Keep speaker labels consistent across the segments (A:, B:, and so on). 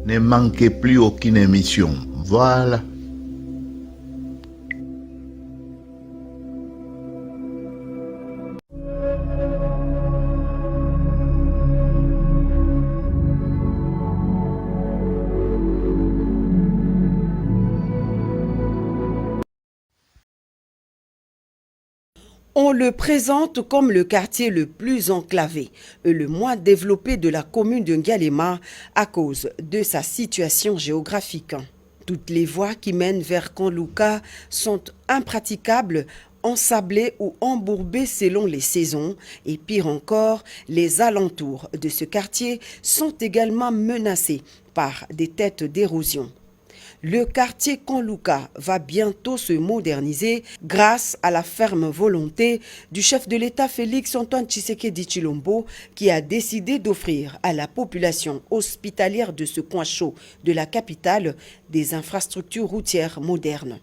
A: Ne manquez plus aucune émission. Voilà.
B: On le présente comme le quartier le plus enclavé et le moins développé de la commune de Ngalema à cause de sa situation géographique. Toutes les voies qui mènent vers Kanlouka sont impraticables, ensablées ou embourbées selon les saisons. Et pire encore, les alentours de ce quartier sont également menacés par des têtes d'érosion. Le quartier Kanlouka va bientôt se moderniser grâce à la ferme volonté du chef de l'État Félix-Antoine Tshisekedi Tshilombo qui a décidé d'offrir à la population hospitalière de ce coin chaud de la capitale des infrastructures routières modernes.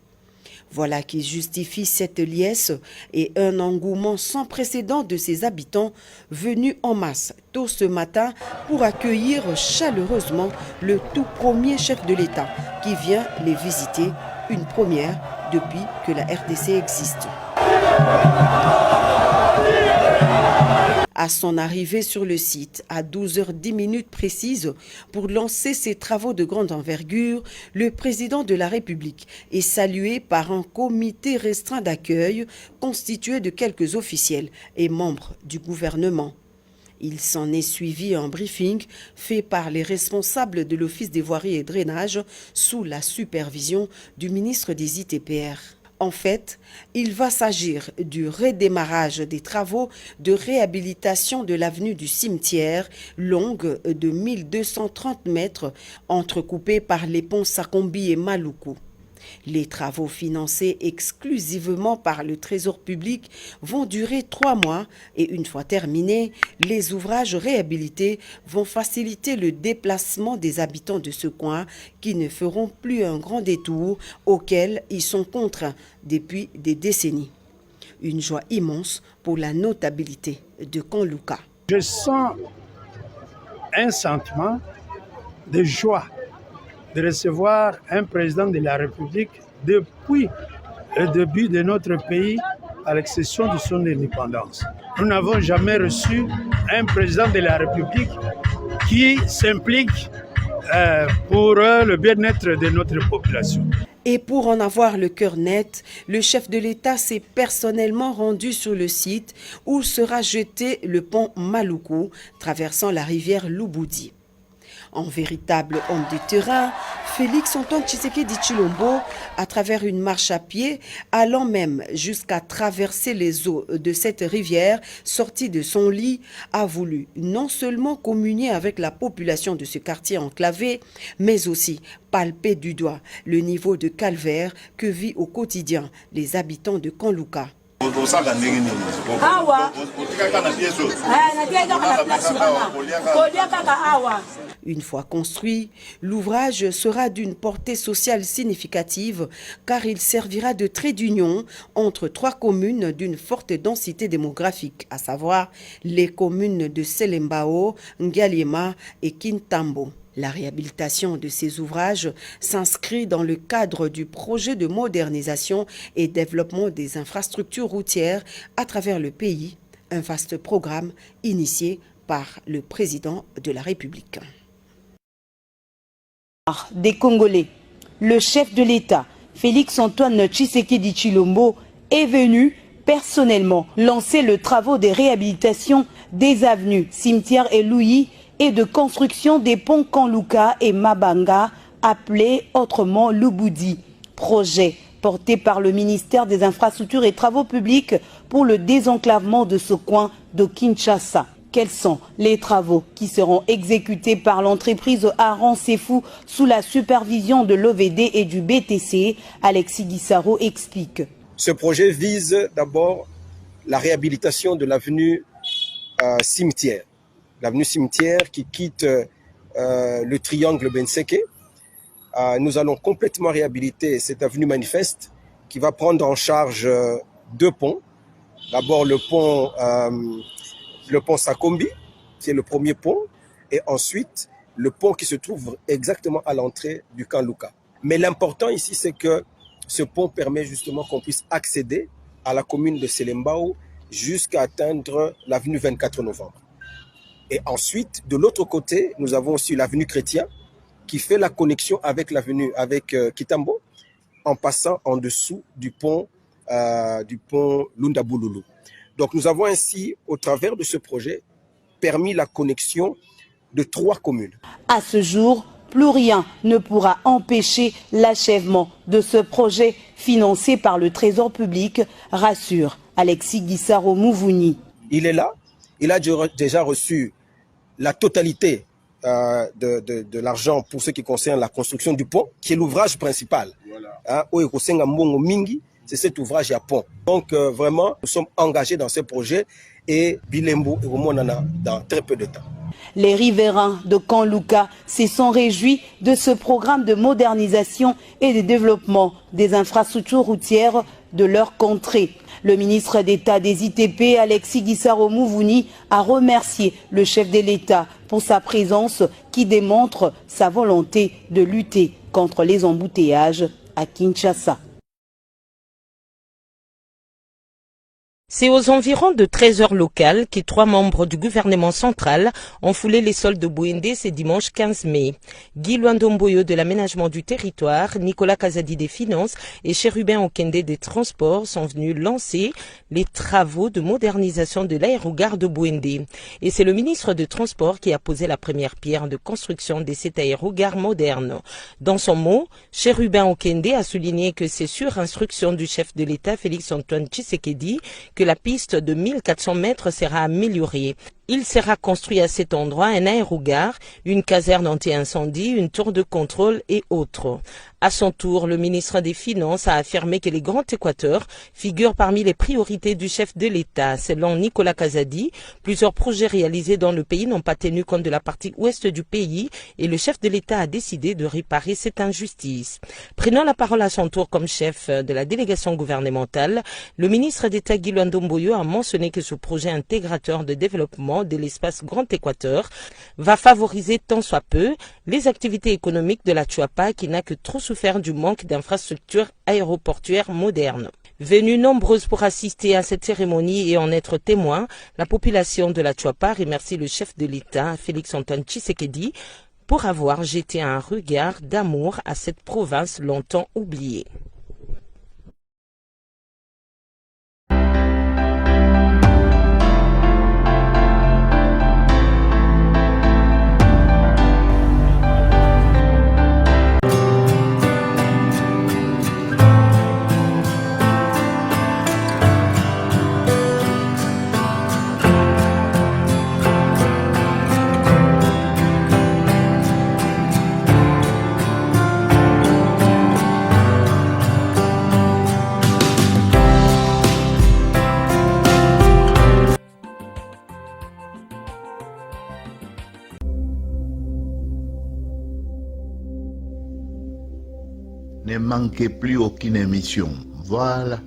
B: Voilà qui justifie cette liesse et un engouement sans précédent de ses habitants venus en masse tôt ce matin pour accueillir chaleureusement le tout premier chef de l'État qui vient les visiter, une première depuis que la RDC existe. À son arrivée sur le site, à 12h10 précises, pour lancer ses travaux de grande envergure, le président de la République est salué par un comité restreint d'accueil constitué de quelques officiels et membres du gouvernement. Il s'en est suivi un briefing fait par les responsables de l'Office des voiries et drainage sous la supervision du ministre des ITPR. En fait, il va s'agir du redémarrage des travaux de réhabilitation de l'avenue du Cimetière, longue de 1230 mètres, entrecoupée par les ponts Sakombi et Maluku. Les travaux financés exclusivement par le Trésor public vont durer 3 mois et une fois terminés, les ouvrages réhabilités vont faciliter le déplacement des habitants de ce coin qui ne feront plus un grand détour auquel ils sont contraints depuis des décennies. Une joie immense pour la notabilité de Kanlouka.
C: Je sens un sentiment de joie de recevoir un président de la République depuis le début de notre pays, à l'exception de son indépendance. Nous n'avons jamais reçu un président de la République qui s'implique pour le bien-être de notre population.
B: Et pour en avoir le cœur net, le chef de l'État s'est personnellement rendu sur le site où sera jeté le pont Maluku, traversant la rivière Lubudi. En véritable homme de terrain, Félix-Antoine Tshisekedi Tshilombo, à travers une marche à pied, allant même jusqu'à traverser les eaux de cette rivière, sortie de son lit, a voulu non seulement communier avec la population de ce quartier enclavé, mais aussi palper du doigt le niveau de calvaire que vivent au quotidien les habitants de Kanlouka. Une fois construit, l'ouvrage sera d'une portée sociale significative car il servira de trait d'union entre 3 communes d'une forte densité démographique, à savoir les communes de Selembao, Ngalema et Kintambo. La réhabilitation de ces ouvrages s'inscrit dans le cadre du projet de modernisation et développement des infrastructures routières à travers le pays, un vaste programme initié par le président de la République.
D: Des Congolais, le chef de l'État, Félix-Antoine Tshisekedi Tshilombo, est venu personnellement lancer le travaux de réhabilitation des avenues Cimetière et Louis et de construction des ponts Kanlouka et Mabanga, appelés autrement Lubudi. Projet porté par le ministère des Infrastructures et Travaux Publics pour le désenclavement de ce coin de Kinshasa. Quels sont les travaux qui seront exécutés par l'entreprise Aran Sefou sous la supervision de l'OVD et du BTC? Alexis Guissaro explique.
E: Ce projet vise d'abord la réhabilitation de l'avenue Cimetière. L'avenue Cimetière qui quitte le triangle Benseke. Nous allons complètement réhabiliter cette avenue Manifeste qui va prendre en charge 2 ponts. D'abord le pont Sakombi, qui est le premier pont, et ensuite le pont qui se trouve exactement à l'entrée du camp Luka. Mais l'important ici, c'est que ce pont permet justement qu'on puisse accéder à la commune de Selembao jusqu'à atteindre l'avenue 24 novembre. Et ensuite, de l'autre côté, nous avons aussi l'avenue Chrétien qui fait la connexion avec l'avenue, avec Kitambo, en passant en dessous du pont Lundabouloulou. Donc nous avons ainsi, au travers de ce projet, permis la connexion de 3 communes.
D: À ce jour, plus rien ne pourra empêcher l'achèvement de ce projet financé par le Trésor public, rassure Alexis Guissaro Mouvouni.
E: Il est là, il a déjà reçu la totalité de l'argent pour ce qui concerne la construction du pont, qui est l'ouvrage principal. C'est cet ouvrage à pont. Donc vraiment, nous sommes engagés dans ce projet et Bilembo et Romonana dans très peu de temps.
D: Les riverains de Camp Luka se sont réjouis de ce programme de modernisation et de développement des infrastructures routières de leur contrée. Le ministre d'État des ITP, Alexis Guissaro Mouvouni, a remercié le chef de l'État pour sa présence qui démontre sa volonté de lutter contre les embouteillages à Kinshasa.
F: C'est aux environs de 13 heures locales que 3 membres du gouvernement central ont foulé les sols de Bouendé ce dimanche 15 mai. Guy Luandomboyo de l'aménagement du territoire, Nicolas Kazadi des finances et Chérubin Okende des transports sont venus lancer les travaux de modernisation de l'aérogare de Bouendé. Et c'est le ministre de Transport qui a posé la première pierre de construction de cette aérogare moderne. Dans son mot, Chérubin Okende a souligné que c'est sur instruction du chef de l'État Félix-Antoine Tshisekedi que la piste de 1400 mètres sera améliorée. Il sera construit à cet endroit un aérogare, une caserne anti-incendie, une tour de contrôle et autres. À son tour, le ministre des Finances a affirmé que les Grands Équateurs figurent parmi les priorités du chef de l'État. Selon Nicolas Kazadi, plusieurs projets réalisés dans le pays n'ont pas tenu compte de la partie ouest du pays et le chef de l'État a décidé de réparer cette injustice. Prenant la parole à son tour comme chef de la délégation gouvernementale, le ministre d'État Guy Luandomboyo a mentionné que ce projet intégrateur de développement de l'espace Grand Équateur va favoriser tant soit peu les activités économiques de la Chuapa qui n'a que trop souffert du manque d'infrastructures aéroportuaires modernes. Venue nombreuse pour assister à cette cérémonie et en être témoin, la population de la Chuapa remercie le chef de l'État, Félix-Antoine Tshisekedi, pour avoir jeté un regard d'amour à cette province longtemps oubliée.
A: Ne manquez plus aucune émission. Voilà.